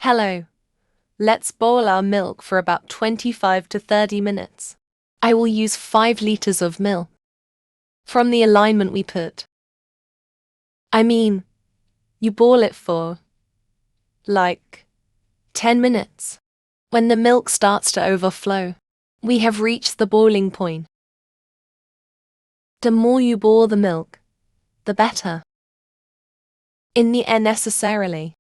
Hello. Let's boil our milk for about 25 to 30 minutes. I will use 5 liters of milk. From the alignment we put. You boil it for, 10 minutes. When the milk starts to overflow, we have reached the boiling point. The more you boil the milk, the better. In the air necessarily.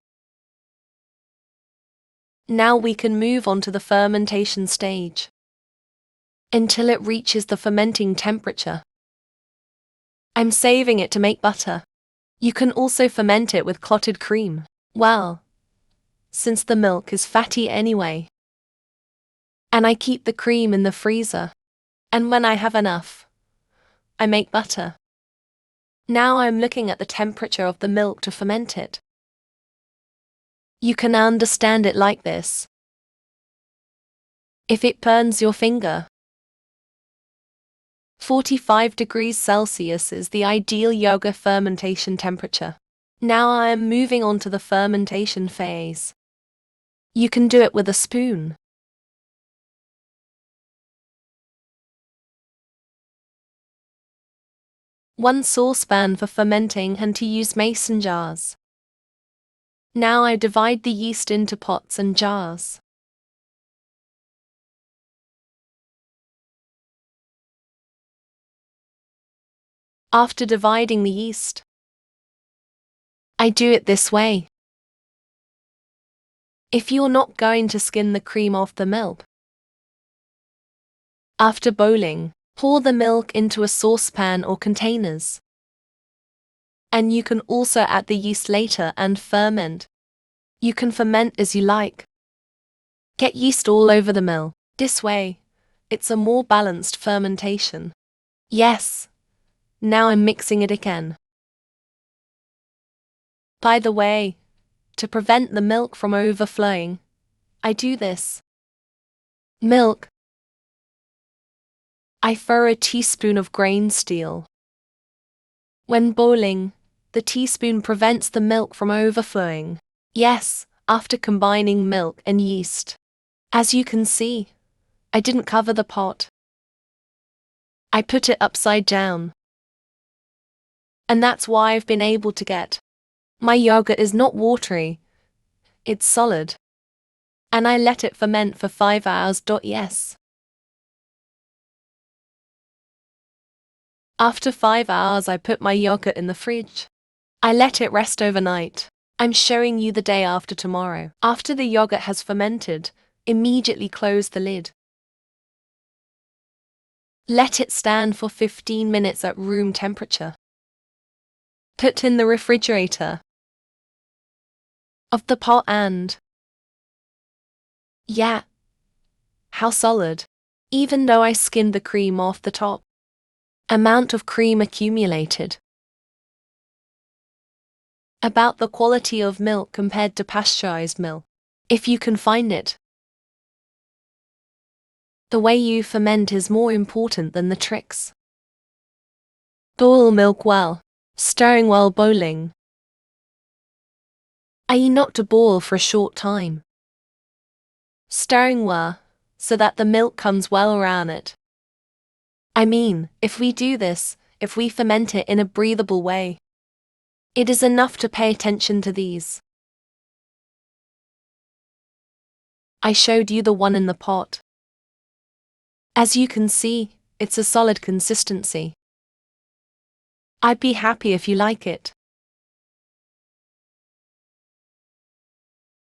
Now we can move on to the fermentation stage. Until it reaches the fermenting temperature. I'm saving it to make butter. You can also ferment it with clotted cream. Well, since the milk is fatty anyway. And I keep the cream in the freezer. And when I have enough, I make butter. Now I'm looking at the temperature of the milk to ferment it. You can understand it like this. If it burns your finger, 45 degrees Celsius is the ideal yogurt fermentation temperature. Now I am moving on to the fermentation phase. You can do it with a spoon. One saucepan for fermenting and to use mason jars. Now I divide the yeast into pots and jars. After dividing the yeast, I do it this way. If you're not going to skim the cream off the milk, after boiling, pour the milk into a saucepan or containers. And you can also add the yeast later and ferment. You can ferment as you like. Get yeast all over the milk. This way, it's a more balanced fermentation. Yes. Now I'm mixing it again. By the way, to prevent the milk from overflowing, I do this. Milk. I throw a teaspoon of grain steel. When boiling, the teaspoon prevents the milk from overflowing. Yes, after combining milk and yeast. As you can see, I didn't cover the pot. I put it upside down. And that's why I've been able to get. My yogurt is not watery. It's solid. And I let it ferment for 5 hours. Yes. After 5 hours I put my yogurt in the fridge. I let it rest overnight. I'm showing you the day after tomorrow. After the yogurt has fermented, immediately close the lid. Let it stand for 15 minutes at room temperature. Put in the refrigerator of the pot and yeah, how solid. Even though I skimmed the cream off the top. Amount of cream accumulated. About the quality of milk compared to pasteurized milk, if you can find it. The way you ferment is more important than the tricks. Boil milk well, stirring while boiling. I.e. not to boil for a short time. Stirring well, so that the milk comes well around it. If we do this, if we ferment it in a breathable way, it is enough to pay attention to these. I showed you the one in the pot. As you can see, it's a solid consistency. I'd be happy if you like it.